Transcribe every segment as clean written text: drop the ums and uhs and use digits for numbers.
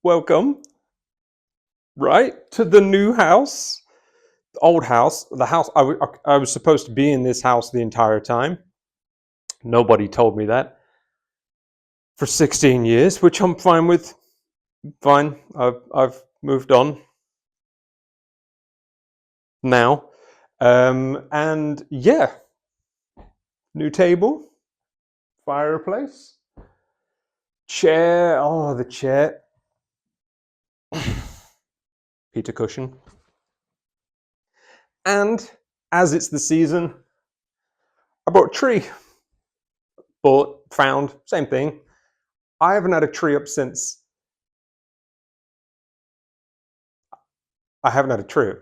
Welcome, right, to the new house. The old house, the house I was supposed to be in this house the entire time. Nobody told me that for 16 years, which I'm fine with. Fine. I've moved on now. And yeah, new table, fireplace, chair. Oh, the chair. Peter cushion. And as it's the season, I bought a tree. Bought, found, same thing. I haven't had a tree up since I haven't had a tree up.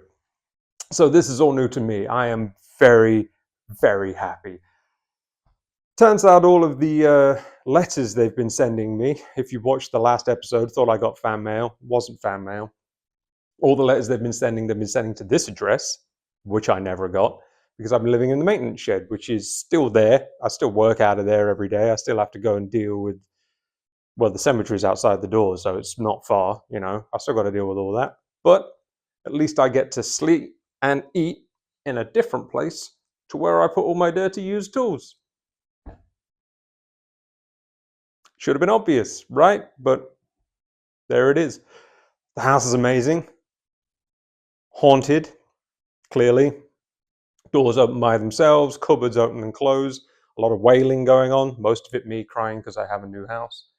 So this is all new to me. I am very, very happy. Turns out all of the letters they've been sending me, if you watched the last episode, thought I got fan mail, wasn't fan mail. All the letters they've been sending to this address, which I never got, because I've been living in the maintenance shed, which is still there. I still work out of there every day. I still have to go and deal with, well, the cemetery's outside the door, so it's not far, I still got to deal with all that. But at least I get to sleep and eat in a different place to where I put all my dirty used tools. Should have been obvious, right? But there it is. The house is amazing. Haunted, clearly. Doors open by themselves, cupboards open and close. A lot of wailing going on, most of it me crying because I have a new house.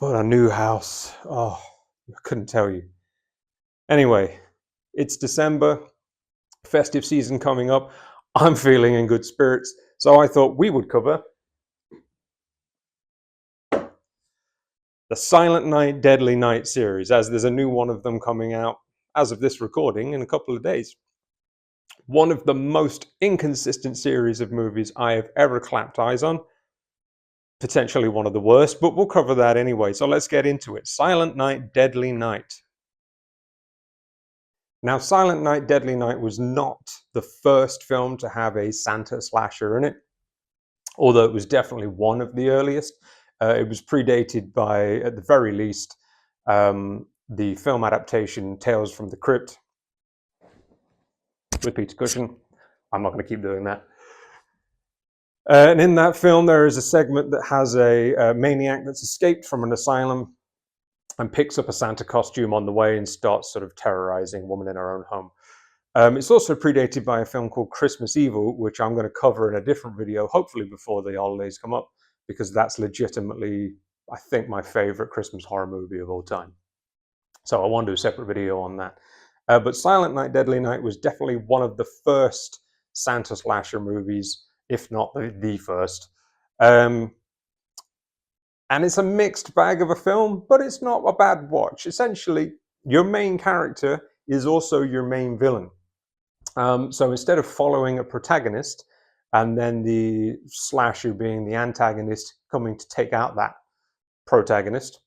But a new house, oh, I couldn't tell you. Anyway, it's December, festive season coming up. I'm feeling in good spirits, so I thought we would cover the Silent Night, Deadly Night series, as there's a new one of them coming out as of this recording in a couple of days. One of the most inconsistent series of movies I have ever clapped eyes on. Potentially one of the worst, but we'll cover that anyway. So let's get into it. Silent Night, Deadly Night. Now, Silent Night, Deadly Night was not the first film to have a Santa slasher in it, although it was definitely one of the earliest. It was predated by, at the very least, the film adaptation Tales from the Crypt with Peter Cushing. I'm not going to keep doing that. And in that film, there is a segment that has a maniac that's escaped from an asylum and picks up a Santa costume on the way and starts sort of terrorizing a woman in her own home. It's also predated by a film called Christmas Evil, which I'm going to cover in a different video, hopefully before the holidays come up, because that's legitimately, I think, my favorite Christmas horror movie of all time. So I want to do a separate video on that. But Silent Night, Deadly Night was definitely one of the first Santa slasher movies, if not the first. And it's a mixed bag of a film, but it's not a bad watch. Essentially, your main character is also your main villain. So instead of following a protagonist and then the slasher being the antagonist coming to take out that protagonist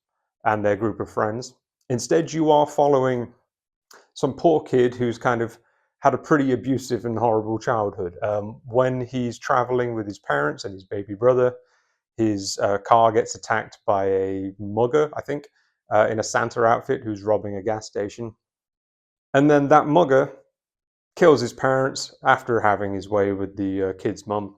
and their group of friends, instead you are following some poor kid who's kind of had a pretty abusive and horrible childhood. When he's traveling with his parents and his baby brother, his car gets attacked by a mugger, I think, in a Santa outfit who's robbing a gas station. And then that mugger kills his parents after having his way with the kid's mum.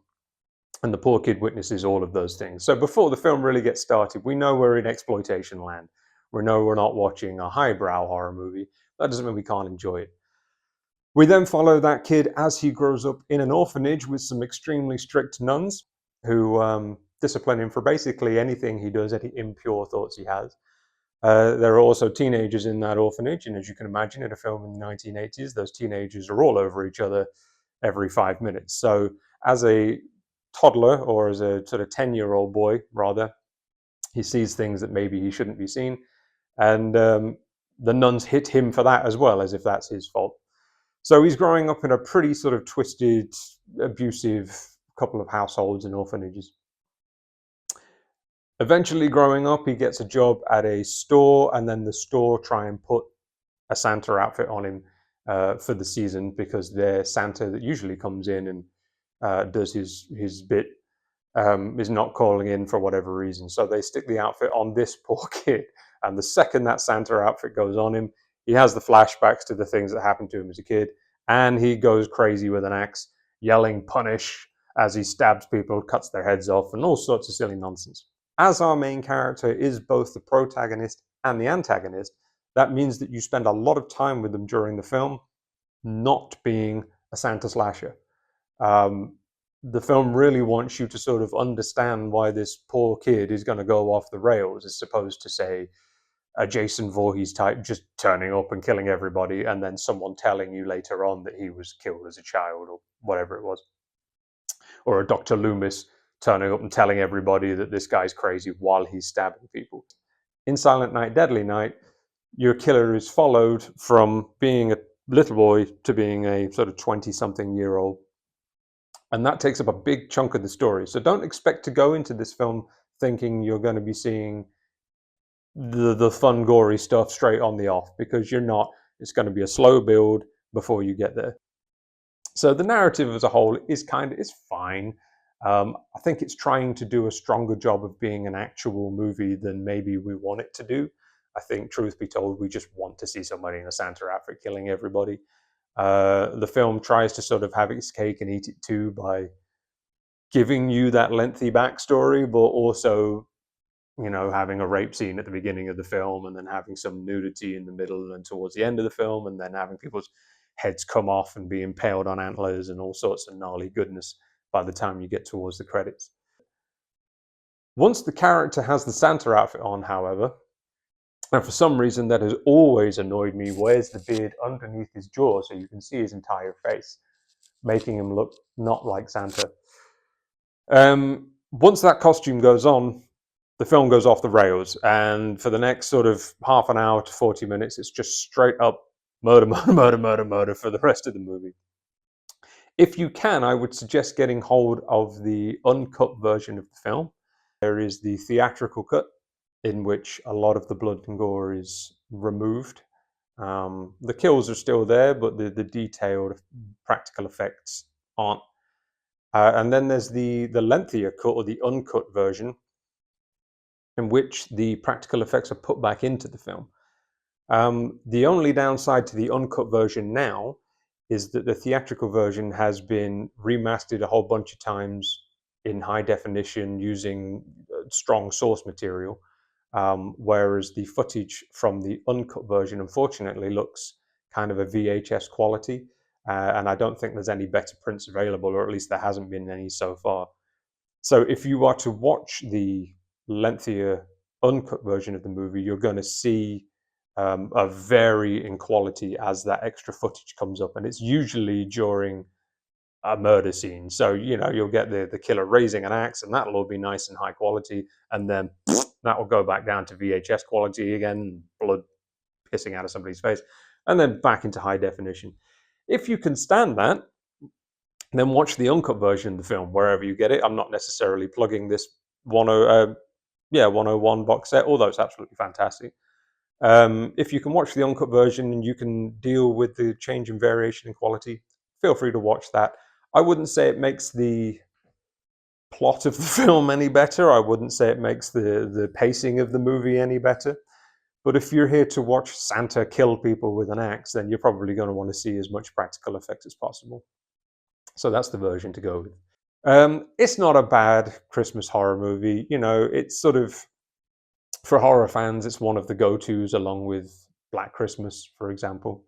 And the poor kid witnesses all of those things. So before the film really gets started, we know we're in exploitation land. We know we're not watching a highbrow horror movie. That doesn't mean we can't enjoy it. We then follow that kid as he grows up in an orphanage with some extremely strict nuns who discipline him for basically anything he does, any impure thoughts he has. There are also teenagers in that orphanage, and as you can imagine, in a film in the 1980s, those teenagers are all over each other every 5 minutes. So as a toddler, or as a sort of 10-year-old boy, rather, he sees things that maybe he shouldn't be seen. And the nuns hit him for that as well, as if that's his fault. So he's growing up in a pretty sort of twisted, abusive couple of households and orphanages. Eventually growing up, he gets a job at a store, and then the store try and put a Santa outfit on him for the season, because their Santa that usually comes in and does his bit is not calling in for whatever reason. So they stick the outfit on this poor kid, And the second that Santa outfit goes on him, he has the flashbacks to the things that happened to him as a kid, and he goes crazy with an axe, yelling "punish" as he stabs people, cuts their heads off, and all sorts of silly nonsense. As our main character is both the protagonist and the antagonist, that means that you spend a lot of time with them during the film, not being a Santa slasher. The film really wants you to sort of understand why this poor kid is going to go off the rails, as opposed to, say, a Jason Voorhees type just turning up and killing everybody, and then someone telling you later on that he was killed as a child or whatever it was. Or a Dr. Loomis turning up and telling everybody that this guy's crazy while he's stabbing people. In Silent Night, Deadly Night, your killer is followed from being a little boy to being a sort of 20-something-year-old. And that takes up a big chunk of the story. So don't expect to go into this film thinking you're going to be seeing the fun, gory stuff straight on the off, because you're not. It's going to be a slow build before you get there. So the narrative as a whole is fine. I think it's trying to do a stronger job of being an actual movie than maybe we want it to do. I think, truth be told, we just want to see somebody in a Santa outfit killing everybody. The film tries to sort of have its cake and eat it too by giving you that lengthy backstory, but also, having a rape scene at the beginning of the film, and then having some nudity in the middle and towards the end of the film, and then having people's heads come off and be impaled on antlers and all sorts of gnarly goodness by the time you get towards the credits. Once the character has the Santa outfit on, however, and for some reason that has always annoyed me, wears the beard underneath his jaw so you can see his entire face, making him look not like Santa. Once that costume goes on, the film goes off the rails, and for the next sort of half an hour to 40 minutes, it's just straight up murder, murder, murder, murder, murder for the rest of the movie. If you can, I would suggest getting hold of the uncut version of the film. There is the theatrical cut, in which a lot of the blood and gore is removed. The kills are still there, but the detailed practical effects aren't. And then there's the lengthier cut, or the uncut version, in which the practical effects are put back into the film. The only downside to the uncut version now is that the theatrical version has been remastered a whole bunch of times in high definition using strong source material, whereas the footage from the uncut version, unfortunately, looks kind of a VHS quality, and I don't think there's any better prints available, or at least there hasn't been any so far. So if you are to watch the lengthier uncut version of the movie, you're going to see a vary in quality as that extra footage comes up, and it's usually during a murder scene. So you'll get the killer raising an axe, and that'll all be nice and high quality, and then that will go back down to VHS quality again, blood pissing out of somebody's face, and then back into high definition. If you can stand that, then watch the uncut version of the film wherever you get it. I'm not necessarily plugging this 101 box set, although it's absolutely fantastic. If you can watch the uncut version and you can deal with the change in variation in quality, feel free to watch that. I wouldn't say it makes the plot of the film any better. I wouldn't say it makes the pacing of the movie any better. But if you're here to watch Santa kill people with an axe, then you're probably going to want to see as much practical effects as possible. So that's the version to go with. It's not a bad Christmas horror movie. It's sort of, for horror fans, it's one of the go-tos along with Black Christmas, for example.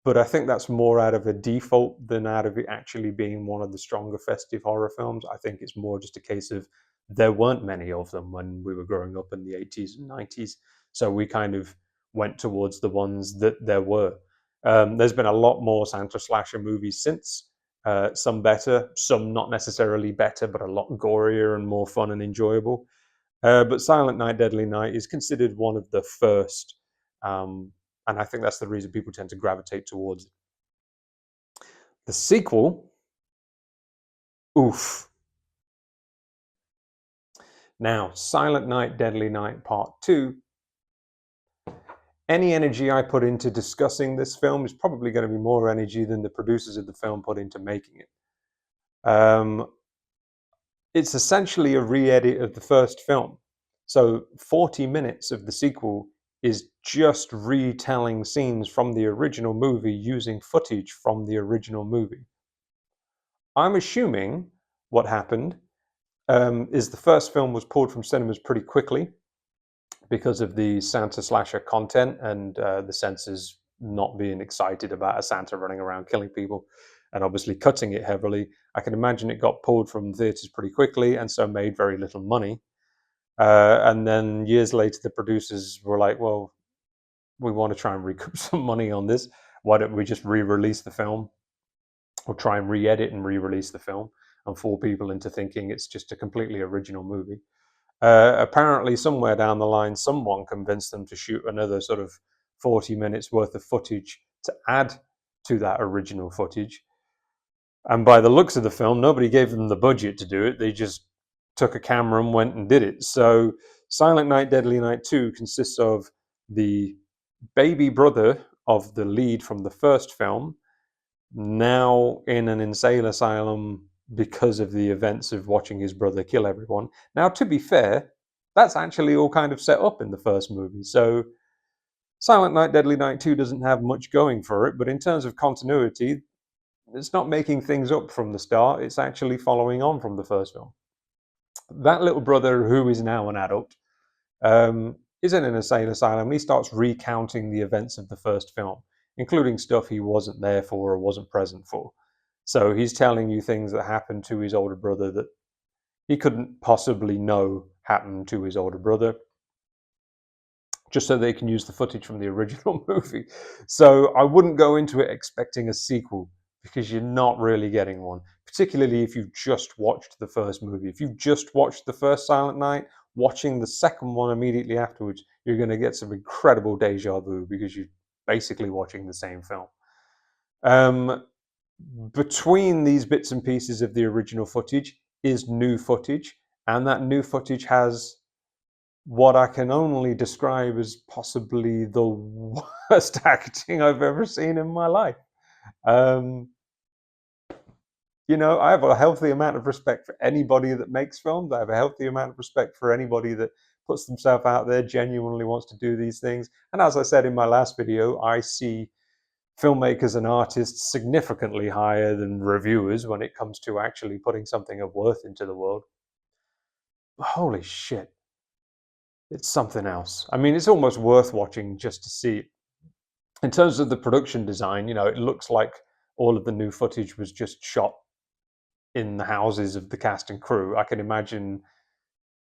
But I think that's more out of a default than out of it actually being one of the stronger festive horror films. I think it's more just a case of there weren't many of them when we were growing up in the 80s and 90s. So we kind of went towards the ones that there were. There's been a lot more Santa slasher movies since. Some better, some not necessarily better, but a lot gorier and more fun and enjoyable. But Silent Night, Deadly Night is considered one of the first, and I think that's the reason people tend to gravitate towards it. The sequel, oof. Now, Silent Night, Deadly Night Part 2, any energy I put into discussing this film is probably going to be more energy than the producers of the film put into making it. It's essentially a re-edit of the first film. So 40 minutes of the sequel is just retelling scenes from the original movie using footage from the original movie. I'm assuming what happened is the first film was pulled from cinemas pretty quickly because of the Santa slasher content and the censors not being excited about a Santa running around killing people and obviously cutting it heavily. I can imagine it got pulled from theaters pretty quickly and so made very little money. And then years later, the producers were like, well, we want to try and recoup some money on this. Why don't we just re-release the film or try and re-edit and re-release the film and fool people into thinking it's just a completely original movie? Apparently, somewhere down the line, someone convinced them to shoot another sort of 40 minutes worth of footage to add to that original footage. And by the looks of the film, nobody gave them the budget to do it. They just took a camera and went and did it. So Silent Night, Deadly Night 2 consists of the baby brother of the lead from the first film, now in an insane asylum because of the events of watching his brother kill everyone. Now, to be fair, that's actually all kind of set up in the first movie. So Silent Night, Deadly Night 2 doesn't have much going for it, but in terms of continuity, it's not making things up from the start. It's actually following on from the first film. That little brother, who is now an adult, is in an insane asylum. He starts recounting the events of the first film, including stuff he wasn't there for or wasn't present for. So he's telling you things that happened to his older brother that he couldn't possibly know happened to his older brother, just so they can use the footage from the original movie. So I wouldn't go into it expecting a sequel because you're not really getting one, particularly if you've just watched the first movie. If you've just watched the first Silent Night, watching the second one immediately afterwards, you're going to get some incredible deja vu because you're basically watching the same film. Between these bits and pieces of the original footage is new footage, and that new footage has what I can only describe as possibly the worst acting I've ever seen in my life. You know, I have a healthy amount of respect for anybody that makes films. I have a healthy amount of respect for anybody that puts themselves out there, genuinely wants to do these things. And as I said in my last video, I see filmmakers and artists significantly higher than reviewers when it comes to actually putting something of worth into the world. But holy shit, it's something else. I mean, it's almost worth watching just to see it. In terms of the production design, you know, it looks like all of the new footage was just shot in the houses of the cast and crew. I can imagine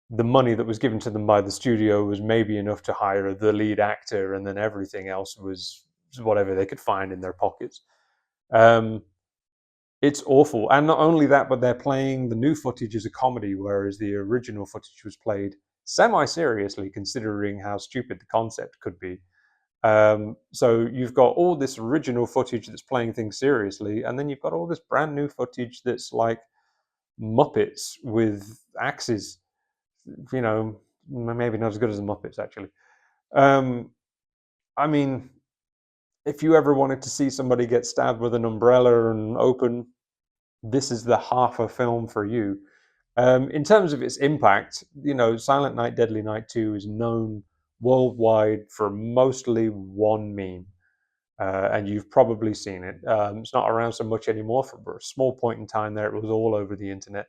the money that was given to them by the studio was maybe enough to hire the lead actor, and then everything else was whatever they could find in their pockets. It's awful. And not only that, but they're playing the new footage as a comedy, whereas the original footage was played semi-seriously, considering how stupid the concept could be. So you've got all this original footage that's playing things seriously, and then you've got all this brand new footage that's like Muppets with axes. You know, maybe not as good as the Muppets, actually. I mean, if you ever wanted to see somebody get stabbed with an umbrella and open, this is the half a film for you. In terms of its impact, you know, Silent Night, Deadly Night 2 is known worldwide for mostly one meme. And you've probably seen it. It's not around so much anymore. For a small point in time there, it was all over the internet.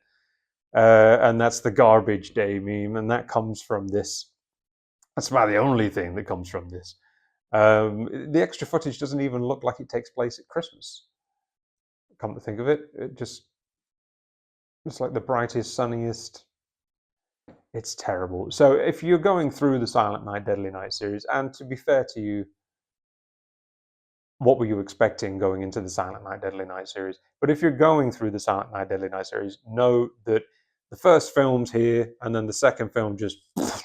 And that's the garbage day meme, and that comes from this. That's about the only thing that comes from this. The extra footage doesn't even look like it takes place at Christmas. Come to think of it, it's like the brightest, sunniest. It's terrible. So if you're going through the Silent Night, Deadly Night series, and to be fair to you, what were you expecting going into the Silent Night, Deadly Night series? But if you're going through the Silent Night, Deadly Night series, know that the first film's here, and then the second film just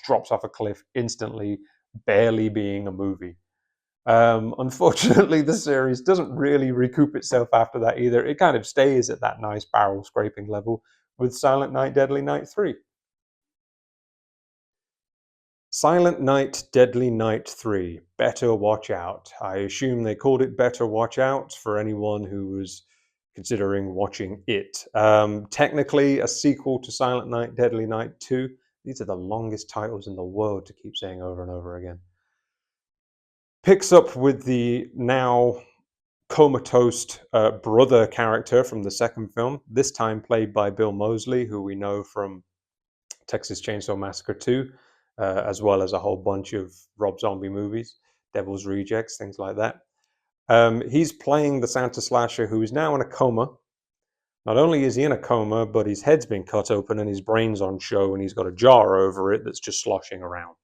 drops off a cliff instantly, barely being a movie. Unfortunately, the series doesn't really recoup itself after that either. It kind of stays at that nice barrel scraping level with Silent Night, Deadly Night 3. Silent Night, Deadly Night 3, Better Watch Out. I assume they called it Better Watch Out for anyone who was considering watching it. Technically a sequel to Silent Night, Deadly Night 2. These are the longest titles in the world to keep saying over and over again. Picks up with the now comatose brother character from the second film, this time played by Bill Moseley, who we know from Texas Chainsaw Massacre 2, as well as a whole bunch of Rob Zombie movies, Devil's Rejects, things like that. He's playing the Santa slasher who is now in a coma. Not only is he in a coma, but his head's been cut open and his brain's on show, and he's got a jar over it that's just sloshing around.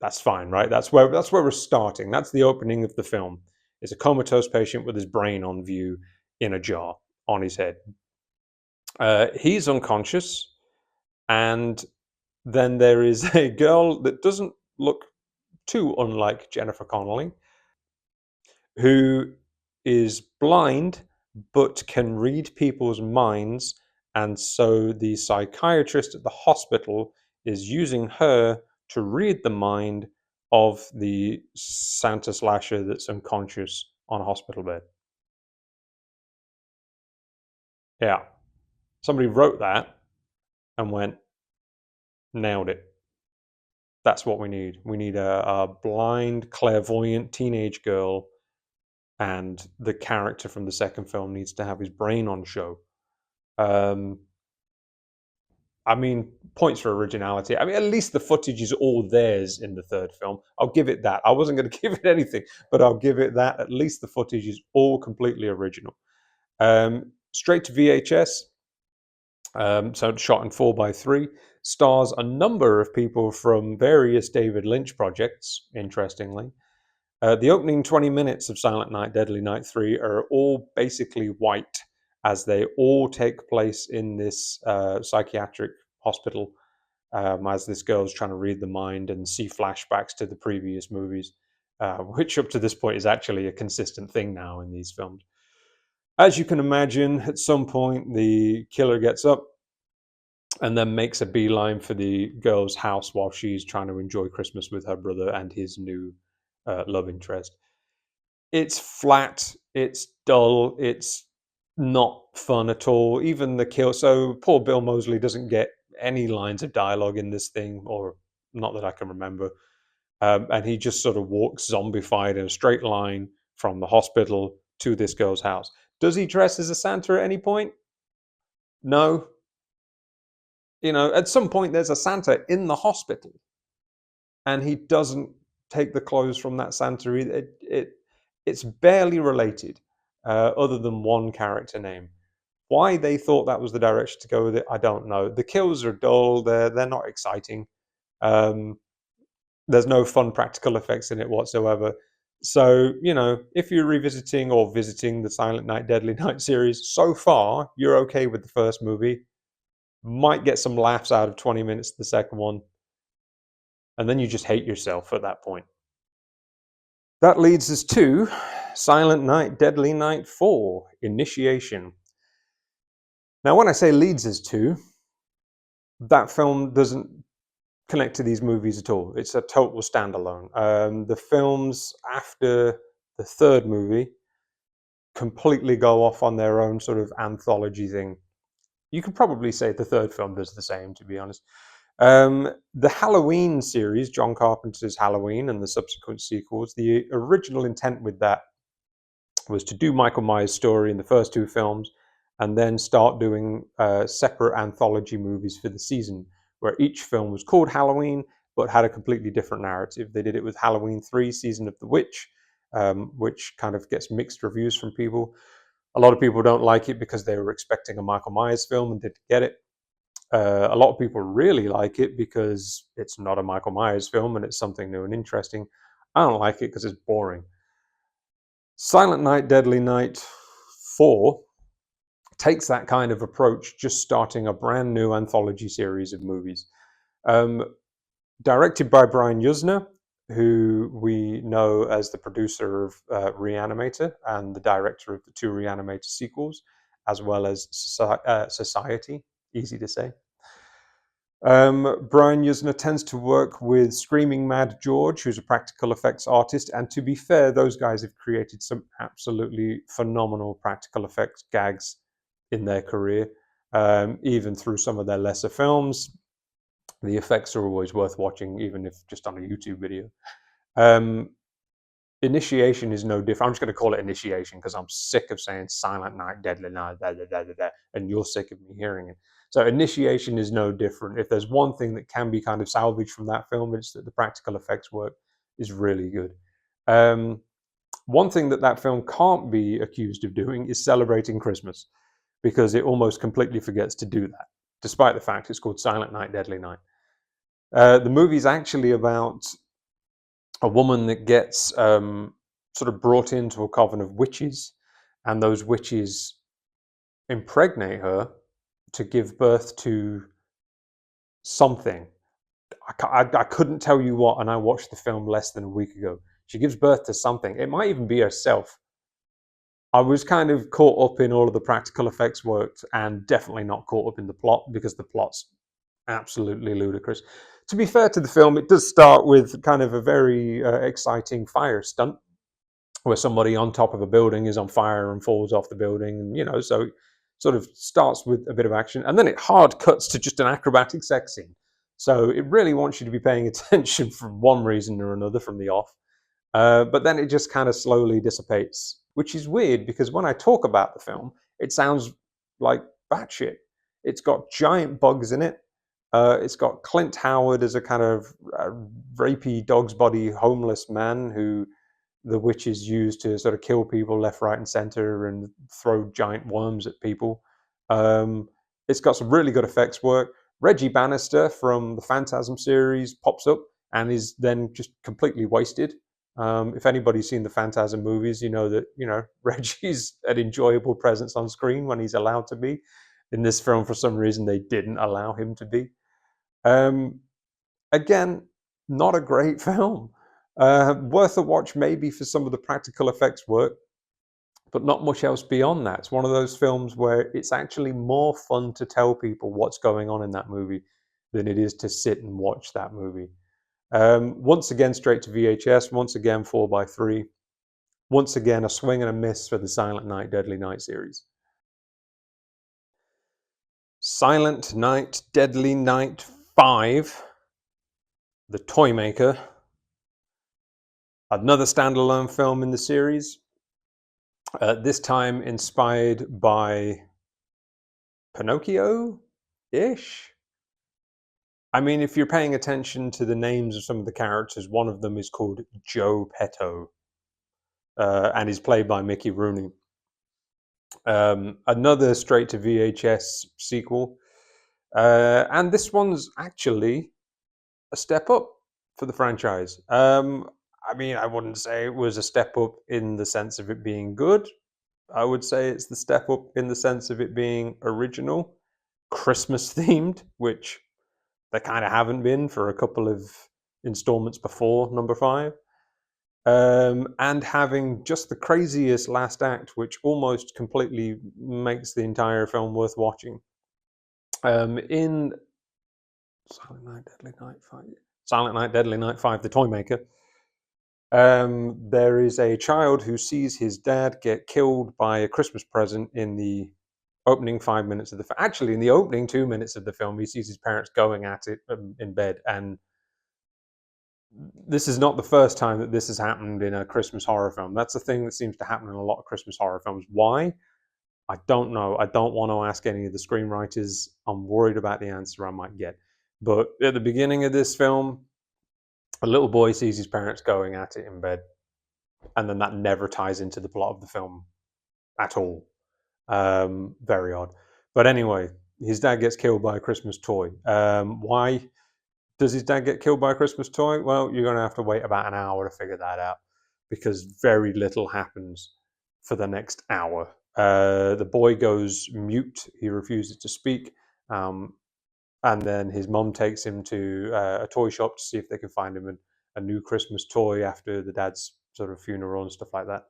That's fine, right? That's where we're starting. That's the opening of the film. It's a comatose patient with his brain on view in a jar on his head. He's unconscious, and then there is a girl that doesn't look too unlike Jennifer Connelly, who is blind but can read people's minds, and so the psychiatrist at the hospital is using her to read the mind of the Santa slasher that's unconscious on a hospital bed. Yeah. Somebody wrote that and went, nailed it. That's what we need. We need a blind, clairvoyant teenage girl, and the character from the second film needs to have his brain on show. I mean, points for originality. I mean, at least the footage is all theirs in the third film. I'll give it that. I wasn't going to give it anything, but I'll give it that. At least the footage is all completely original. Straight to VHS. So shot in 4:3. Stars a number of people from various David Lynch projects, interestingly. The opening 20 minutes of Silent Night, Deadly Night 3 are all basically white, as they all take place in this psychiatric hospital, as this girl's trying to read the mind and see flashbacks to the previous movies, which up to this point is actually a consistent thing now in these films. As you can imagine, at some point the killer gets up and then makes a beeline for the girl's house while she's trying to enjoy Christmas with her brother and his new love interest. It's flat, it's dull, it's not fun at all. Even the kill. So poor Bill Moseley doesn't get any lines of dialogue in this thing, or not that I can remember. And he just sort of walks zombified in a straight line from the hospital to this girl's house. Does he dress as a Santa at any point? No. You know, at some point there's a Santa in the hospital, and he doesn't take the clothes from that Santa either. It's barely related, other than one character name. Why they thought that was the direction to go with it, I don't know. The kills are dull. They're not exciting. There's no fun practical effects in it whatsoever. So, you know, if you're revisiting or visiting the Silent Night, Deadly Night series, so far you're okay with the first movie. Might get some laughs out of 20 minutes of the second one, and then you just hate yourself at that point. That leads us to Silent Night, Deadly Night 4, Initiation. Now, when I say leads us to, that film doesn't connect to these movies at all. It's a total standalone. The films after the third movie completely go off on their own sort of anthology thing. You could probably say the third film does the same, to be honest. The Halloween series, John Carpenter's Halloween and the subsequent sequels, the original intent with that was to do Michael Myers' story in the first two films and then start doing separate anthology movies for the season, where each film was called Halloween but had a completely different narrative. They did it with Halloween 3, Season of the Witch, which kind of gets mixed reviews from people. A lot of people don't like it because they were expecting a Michael Myers film and didn't get it. A lot of people really like it because it's not a Michael Myers film and it's something new and interesting. I don't like it because it's boring. Silent Night, Deadly Night 4 takes that kind of approach, just starting a brand new anthology series of movies. Directed by Brian Yuzna, who we know as the producer of Reanimator and the director of the two Reanimator sequels, as well as Society, easy to say. Brian Yuzna tends to work with Screaming Mad George, who's a practical effects artist, and to be fair, those guys have created some absolutely phenomenal practical effects gags in their career. even through some of their lesser films. The effects are always worth watching, even if just on a YouTube video. Initiation is no different. I'm just going to call it Initiation because I'm sick of saying Silent Night, Deadly Night, and you're sick of me hearing it. So Initiation is no different. If there's one thing that can be kind of salvaged from that film, it's that the practical effects work is really good. One thing that film can't be accused of doing is celebrating Christmas, because it almost completely forgets to do that, despite the fact it's called Silent Night, Deadly Night. The movie's actually about a woman that gets sort of brought into a coven of witches, and those witches impregnate her to give birth to something. I couldn't tell you what, and I watched the film less than a week ago. She gives birth to something. It might even be herself. I was kind of caught up in all of the practical effects work, and definitely not caught up in the plot, because the plot's absolutely ludicrous. To be fair to the film, it does start with kind of a very exciting fire stunt, where somebody on top of a building is on fire and falls off the building, and so it sort of starts with a bit of action, and then it hard cuts to just an acrobatic sex scene. So it really wants you to be paying attention for one reason or another from the off. But then it just kind of slowly dissipates, which is weird because when I talk about the film, it sounds like batshit. It's got giant bugs in it. It's got Clint Howard as a kind of rapey, dog's body, homeless man who the witches use to sort of kill people left, right, and center and throw giant worms at people. It's got some really good effects work. Reggie Bannister from the Phantasm series pops up and is then just completely wasted. If anybody's seen the Phantasm movies, you know that Reggie's an enjoyable presence on screen when he's allowed to be. In this film, for some reason, they didn't allow him to be. Again, not a great film. Worth a watch maybe for some of the practical effects work, but not much else beyond that. It's one of those films where it's actually more fun to tell people what's going on in that movie than it is to sit and watch that movie. Once again, straight to VHS. Once again, 4x3. Once again, a swing and a miss for the Silent Night, Deadly Night series. Silent Night, Deadly Night 5, The Toymaker. Another standalone film in the series. This time inspired by Pinocchio-ish. I mean, if you're paying attention to the names of some of the characters, one of them is called Joe Petto, and is played by Mickey Rooney. Another straight to VHS sequel, and this one's actually a step up for the franchise. I mean, I wouldn't say it was a step up in the sense of it being good. I would say it's the step up in the sense of it being original, Christmas themed, which they kind of haven't been for a couple of installments before number 5. And having just the craziest last act, which almost completely makes the entire film worth watching. In Silent Night, Deadly Night 5, Silent Night, Deadly Night 5, The Toymaker, there is a child who sees his dad get killed by a Christmas present in the opening 5 minutes of the film. Actually, in the opening 2 minutes of the film, he sees his parents going at it in bed. And this is not the first time that this has happened in a Christmas horror film. That's a thing that seems to happen in a lot of Christmas horror films. Why? I don't know. I don't want to ask any of the screenwriters. I'm worried about the answer I might get. But at the beginning of this film, a little boy sees his parents going at it in bed, and then that never ties into the plot of the film at all. Very odd. But anyway, his dad gets killed by a Christmas toy. Why does his dad get killed by a Christmas toy? Well, you're going to have to wait about an hour to figure that out, because very little happens for the next hour. The boy goes mute. He refuses to speak. And then his mom takes him to a toy shop to see if they can find him a new Christmas toy after the dad's sort of funeral and stuff like that.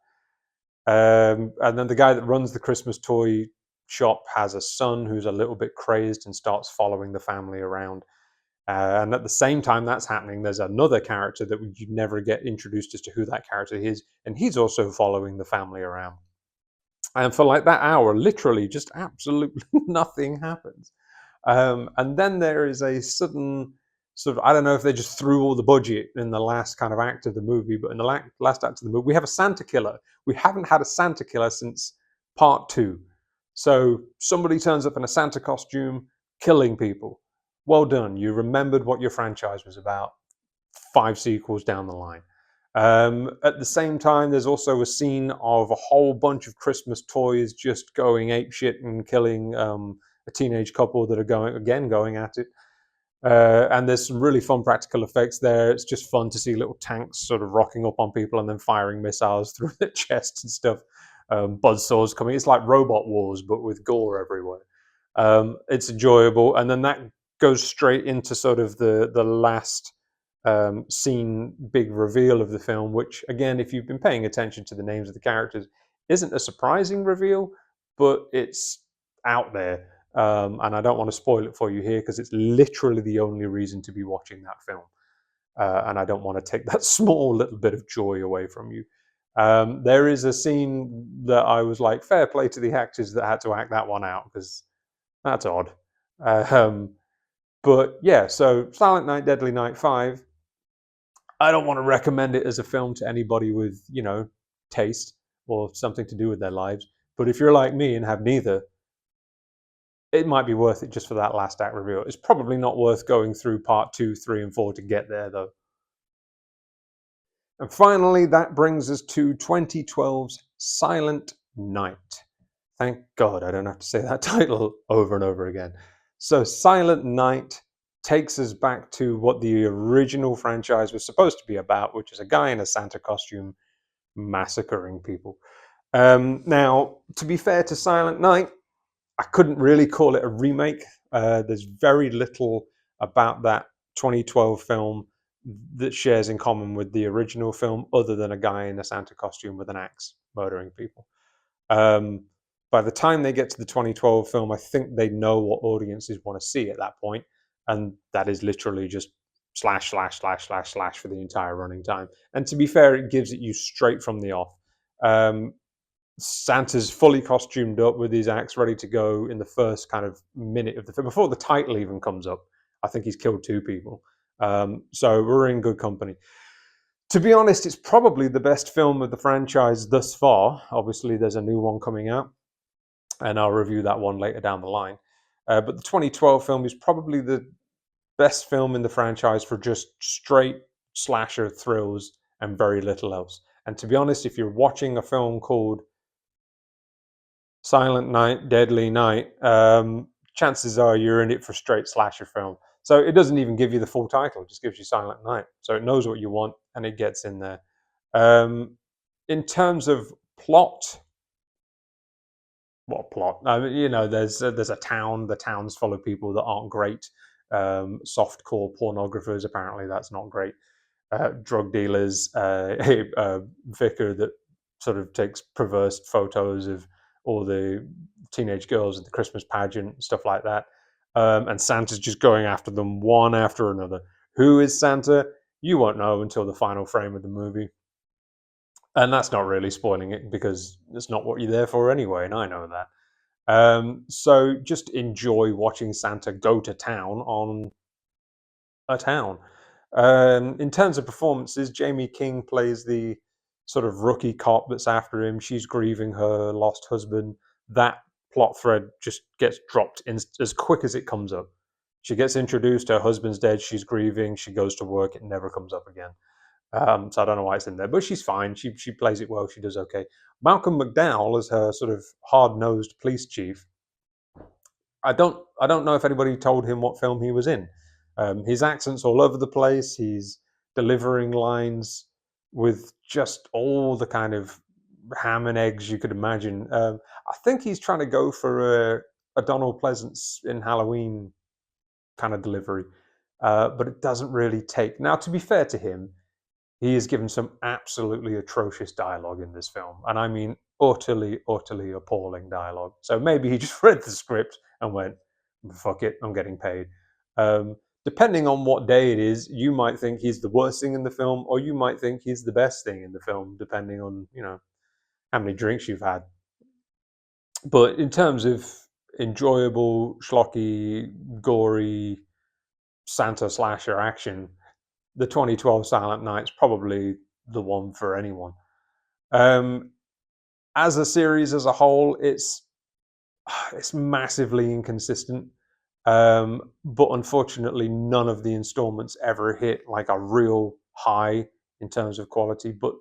And then the guy that runs the Christmas toy shop has a son who's a little bit crazed and starts following the family around. And at the same time that's happening, there's another character that you never get introduced as to who that character is, and he's also following the family around. And for like that hour, literally just absolutely nothing happens. And then there is a sudden sort of, I don't know if they just threw all the budget in the last kind of act of the movie, but in the last act of the movie, we have a Santa killer. We haven't had a Santa killer since part two. So somebody turns up in a Santa costume, killing people. Well done. You remembered what your franchise was about 5 sequels down the line. At the same time, there's also a scene of a whole bunch of Christmas toys just going apeshit and killing a teenage couple that are going at it. And there's some really fun practical effects there. It's just fun to see little tanks sort of rocking up on people and then firing missiles through their chests and stuff. Buzzsaws coming. It's like Robot Wars, but with gore everywhere. It's enjoyable, and then that goes straight into sort of the last scene, big reveal of the film. Which, again, if you've been paying attention to the names of the characters, isn't a surprising reveal, but it's out there. And I don't want to spoil it for you here because it's literally the only reason to be watching that film. And I don't want to take that small little bit of joy away from you. There is a scene that I was like, fair play to the actors that had to act that one out because that's odd. Um, but yeah, so Silent Night, Deadly Night 5. I don't want to recommend it as a film to anybody with, taste or something to do with their lives. But if you're like me and have neither, it might be worth it just for that last act reveal. It's probably not worth going through part 2, 3, and 4 to get there, though. And finally, that brings us to 2012's Silent Night. Thank God I don't have to say that title over and over again. So, Silent Night takes us back to what the original franchise was supposed to be about, which is a guy in a Santa costume massacring people. Now, to be fair to Silent Night, I couldn't really call it a remake. There's very little about that 2012 film that shares in common with the original film, other than a guy in a Santa costume with an axe murdering people. Um, by the time they get to the 2012 film, I think they know what audiences want to see at that point, and that is literally just slash slash slash slash slash for the entire running time. And to be fair, it gives it you straight from the off. Santa's fully costumed up with his axe ready to go in the first kind of minute of the film, before the title even comes up. I think he's killed 2 people. So we're in good company. To be honest, it's probably the best film of the franchise thus far. Obviously, there's a new one coming out, and I'll review that one later down the line. But the 2012 film is probably the best film in the franchise for just straight slasher thrills and very little else. And to be honest, if you're watching a film called Silent Night, Deadly Night, chances are you're in it for straight slasher film. So it doesn't even give you the full title; it just gives you Silent Night. So it knows what you want and it gets in there. In terms of plot, what plot? There's a town. The town's full of people that aren't great. Softcore pornographers. Apparently, that's not great. Drug dealers. A vicar that sort of takes perverse photos of all the teenage girls at the Christmas pageant, stuff like that. And Santa's just going after them one after another. Who is Santa? You won't know until the final frame of the movie. And that's not really spoiling it because it's not what you're there for anyway, and I know that. So just enjoy watching Santa go to town on a town. In terms of performances, Jamie King plays the sort of rookie cop that's after him. She's grieving her lost husband. That plot thread just gets dropped in as quick as it comes up. She gets introduced, her husband's dead, she's grieving, she goes to work, it never comes up again. So I don't know why it's in there, but she's fine. She plays it well. She does okay. Malcolm McDowell as her sort of hard-nosed police chief. I don't know if anybody told him what film he was in. His accent's all over the place. He's delivering lines with just all the kind of ham and eggs you could imagine. I think he's trying to go for a Donald Pleasance in Halloween kind of delivery, but it doesn't really take. Now, to be fair to him, he is given some absolutely atrocious dialogue in this film, and I mean utterly, utterly appalling dialogue. So maybe he just read the script and went, "Fuck it, I'm getting paid." Depending on what day it is, you might think he's the worst thing in the film, or you might think he's the best thing in the film, depending on how many drinks you've had. But in terms of enjoyable, schlocky, gory Santa slasher action, the 2012 Silent Night's probably the one for anyone. As a series as a whole, it's massively inconsistent. But unfortunately, none of the installments ever hit like a real high in terms of quality. But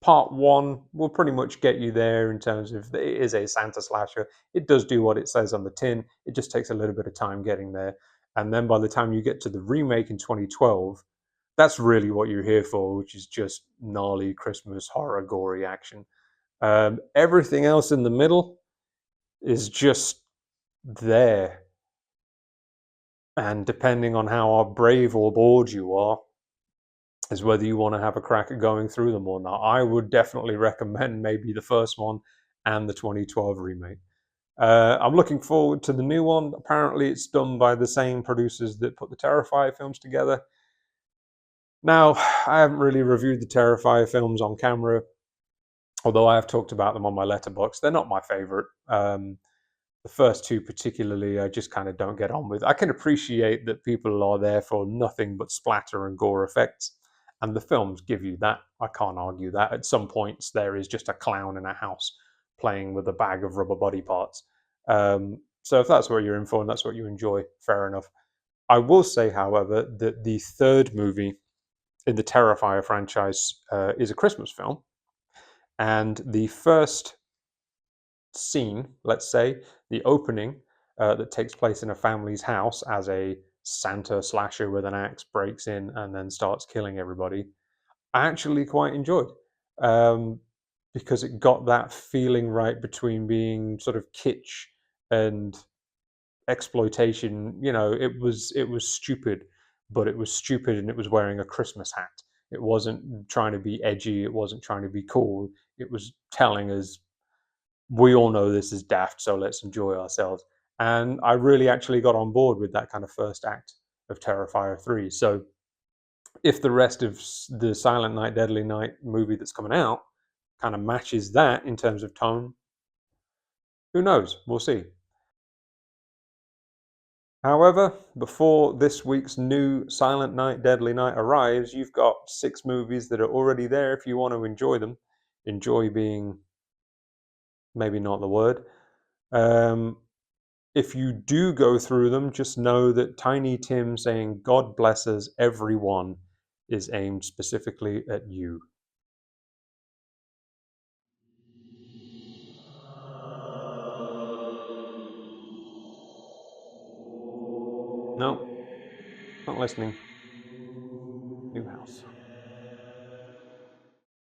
part one will pretty much get you there in terms of it is a Santa slasher. It does do what it says on the tin. It just takes a little bit of time getting there. And then by the time you get to the remake in 2012, that's really what you're here for, which is just gnarly Christmas horror, gory action. Everything else in the middle is just there. And depending on how brave or bored you are, is whether you want to have a crack at going through them or not. I would definitely recommend maybe the first one and the 2012 remake. I'm looking forward to the new one. Apparently, it's done by the same producers that put the Terrifier films together. Now, I haven't really reviewed the Terrifier films on camera, although I have talked about them on my letterbox. They're not my favorite. The first two, particularly, I just kind of don't get on with. I can appreciate that people are there for nothing but splatter and gore effects, and the films give you that. I can't argue that. At some points, there is just a clown in a house playing with a bag of rubber body parts. So if that's what you're in for and that's what you enjoy, fair enough. I will say, however, that the third movie in the Terrifier franchise is a Christmas film, and the first scene, let's say, the opening that takes place in a family's house as a Santa slasher with an axe breaks in and then starts killing everybody, I actually quite enjoyed, um, because it got that feeling right between being sort of kitsch and exploitation. You know, it was stupid, but it was stupid and it was wearing a Christmas hat. It wasn't trying to be edgy. It wasn't trying to be cool. It was telling us we all know this is daft, so let's enjoy ourselves. And I really actually got on board with that kind of first act of Terrifier 3. So if the rest of the Silent Night, Deadly Night movie that's coming out kind of matches that in terms of tone, who knows? We'll see. However, before this week's new Silent Night, Deadly Night arrives, you've got 6 movies that are already there if you want to enjoy them. Enjoy being maybe not the word. Um, if you do go through them, just know that Tiny Tim saying God blesses everyone is aimed specifically at you. No, not listening. New house.